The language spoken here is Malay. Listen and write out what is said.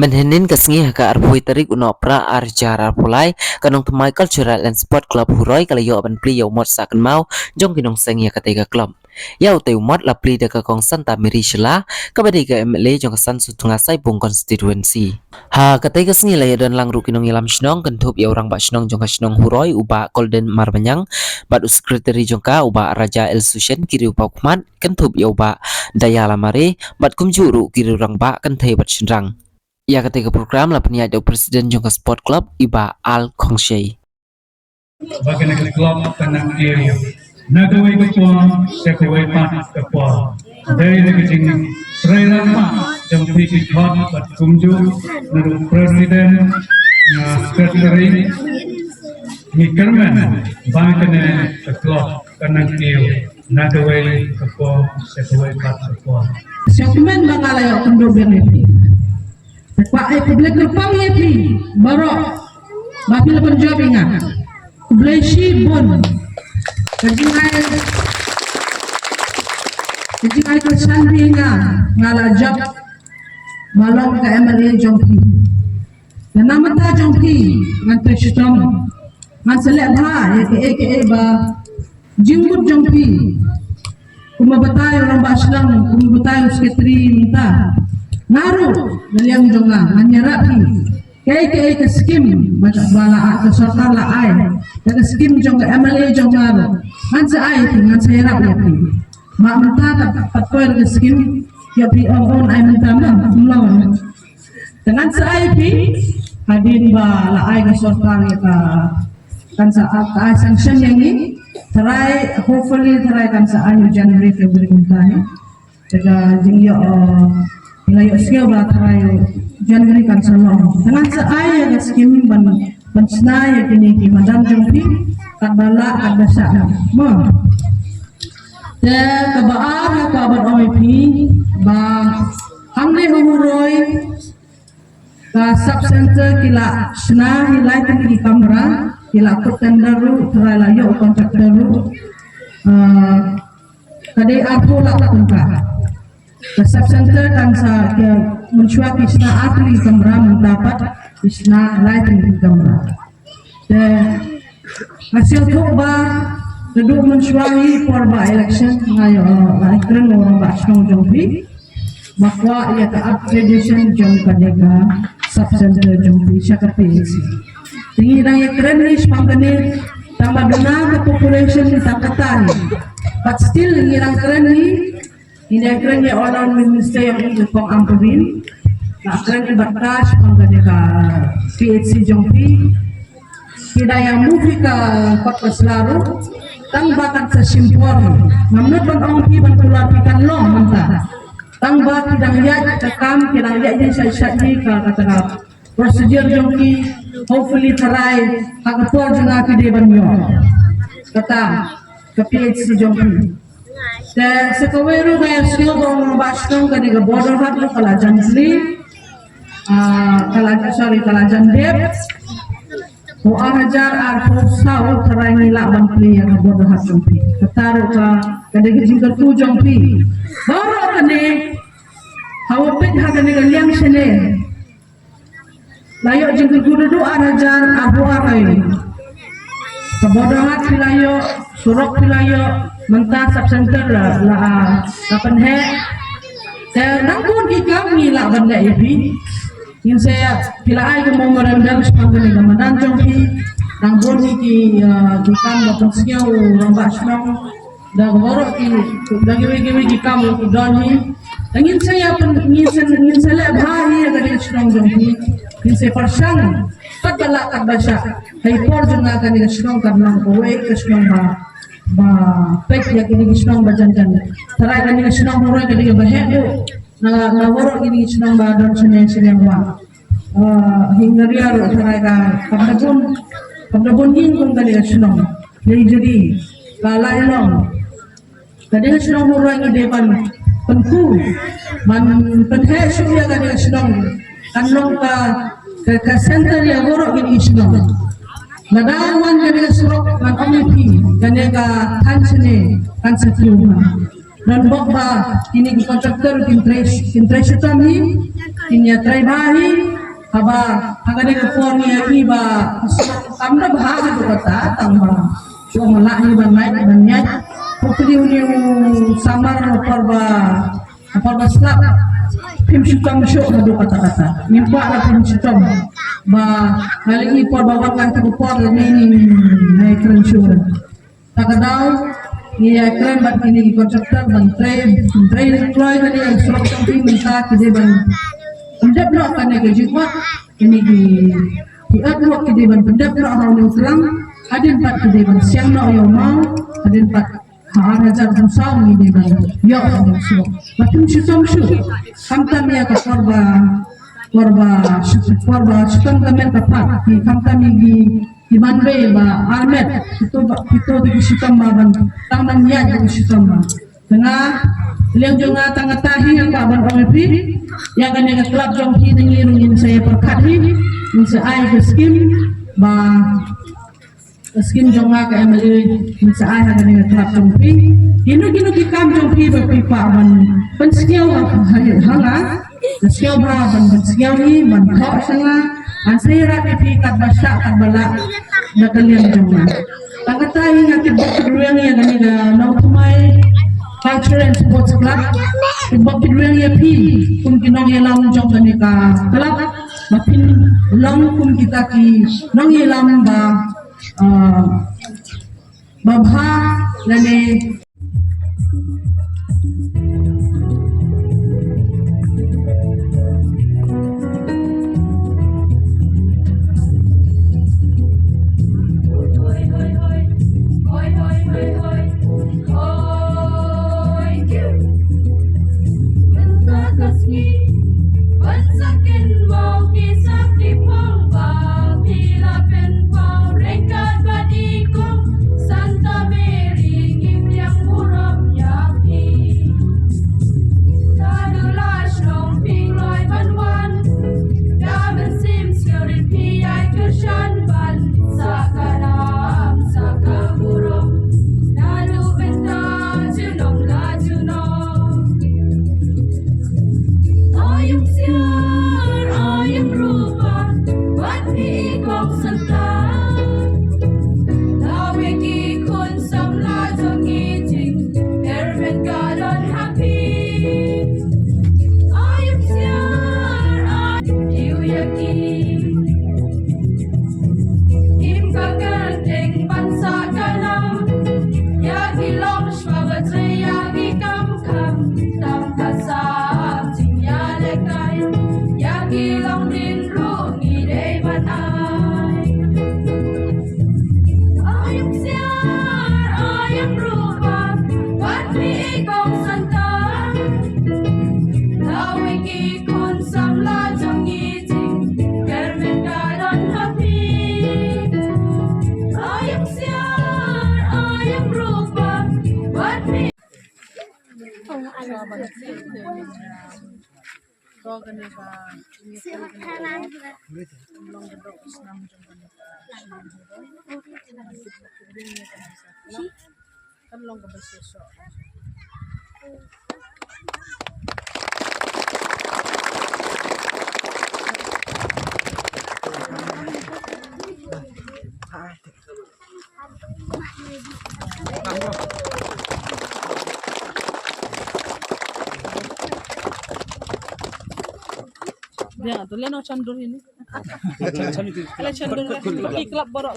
Menhenin kesengi haka arpui tarik unopra arjara pulai kanong tumai cultural and sport club huroi kalayo aban pli yau mot sakan mau jong kinong sengi katega klom. Yau te umat la pli deka kong Santa Mary Shela kabadega MLA jong kasan sutunga saibung constituency. Ha katega sengi laya dan langru kinong ilam shnong kentup ya orang bak shnong jong kashnong huroi uba Golden Marbanyang bat sekretari jong ka uba Raja El Sushen kiri uba kumat kentup ya uba Dayala Mare bat kumjuru kiri orang bak kentai bat shenrang. Ya ketika program lah penyaja Presiden Jongka Sport Club Iba Al Kongshay. Bagian klub tenang area. Nagawai kepuan, sekawai pat kepuan. Dari negeri Sri Rama yang pikir hot berkunjung dari Presiden Sekretari Mikerman bagian klub tenang area. Nagawai kepuan, sekawai pat kepuan. Sekumen bangalayo kendoben ini. Pak publik lepang ya ti barok mapil penjawab ingat kublesi bon kejingai kesandri ngalajab malam ke MLA Jongpi dan nama ta Jongpi ngan presiden ngan selek ba ya ba jimbut Jongpi kuma batay orang baslang kuma batay sekretari minta naru meliang jonga nganyarapi kay ke skim macam bala ke sarta la ai ke skim jonga MLA jonga ngan sa ai ngan sayarap ya pi mak menta patpoir ke skim ya pi on ai menta mlawan dengan sa ai pi hadin ba la ai ke sarta ka kan sa ai sanction yang ini terai hopefully terai kan sa ai January February menta jaga jingyo layo skill batarayo January kan salong dengan seaya ya skim ban snaya kini ki madam Jongpi kat bala kat basa mo te kabaar ka ban OIP ba hamle humuroi ka sub center kila sna hilai di kamera kila kotenderu layo kontraktoru kade aku la tempat Sub center kan sa mencuat isna atli kamera mendapat isna lighting di kamera. Dan hasil tu ba kedua mencuai porba election ngayo ikran orang basong Jongpi makwa ia ke upgradation jong kadega sub center Jongpi syakati isi. Tinggi dang ikran ni sepangkani tambah dona ke population di tangkatan. But still ngirang keren ni ini akhirnya orang minister yang itu pong ampurin, nak akhirnya berkas mengenai PHC Jongpi, tidak yang movie ke kota Selaru, tambahkan sesimpor, namun Jongpi bantuan long mentah, tambah tidak lihat rekam, tidak lihat jadi saya ke kata prosedur Jongpi, hopefully terai, hagapor juga ke dia banyo, kata ke PHC Jongpi. Dan sekaweru kaya skill orang basong kani ke border hat lo kalajan sli, kalajan dep, o ahajar arpo sao terai nila bangpli yang ke border hat Jongpi, ketaru ka kani ke jingkat tu Jongpi, baru kani hawapit ha kani ke liang sene, layo jingkat kudu ahajar arpo akai, ke border hat pilayo, surok pilayo. Mentah sub center la kapan he dan nangkun ikam ni la benda ibi yang saya pila ai ke memorandum sepangkani Ramadan Jongpi nangkun ki ikam bakal siau lomba senang dan borok ki dagi ikam don ni ingin saya ingin saya bahaya dari senang Jongpi ingin saya persang kat balak kat basa hai por janga kan ni senang karena kowe ke senang ba pek ya kini senang bajanjan terai kini senang orang kini bahebu na orang kini senang badan senang wa hingga dia terai ka pagdabon hingkong kini senang jadi kalai long kini senang orang kini depan penku man penhe suya kini senang kanong ka center ya orang kini senang Nadawan kami surok ng OMP kani ka kansene kansetiuma dan bokba ini kontraktor kintres kami kinya trabahi Haba agane ko por ni aki ba amra bha do kata tamba so mala ni ban mai ban nya pokri uni samar porba slap pim syukam syuk do kata nimpa la pim syukam ba kali ni por bawa kan ko por ni kren syuk takadau ni kren bat kini kontraktor ban train employ ni slap something minta kide ban pendap nak kan ke jimat ini di adlok ke deban pendap nak orang Islam ada 4 ke deban siang nak yo mau ada 4 hajar musau ni deban yo orang Islam macam syutam kamtam ya ke korba syutam kamen tepat di kamtam di Manbe ba Ahmed itu di syutam ban tangan ya di syutam tengah Liang jonga tangga tahi yang kaban OMP yang kan yang kelab jong ki ngirungin saya perkati min sa ai ke skim jonga ka emali min sa ai kan yang kelab jong pi ginu ki kam jong pi ba pi pa ban penskiau hanga penskiau ba ban penskiau ni ban kho sanga an saya ra pi kat basa kat bala na kalian jonga tangga tahi ngati bakruang yang kan yang nau tumai Culture and Sports Club ibang pinweng ya pi kung kinong yalam jong ka club mapin lang kung kita ki nong yalam ba babha lane Ya, tu lihat candul ini. Ala candul, pakai kelab borok.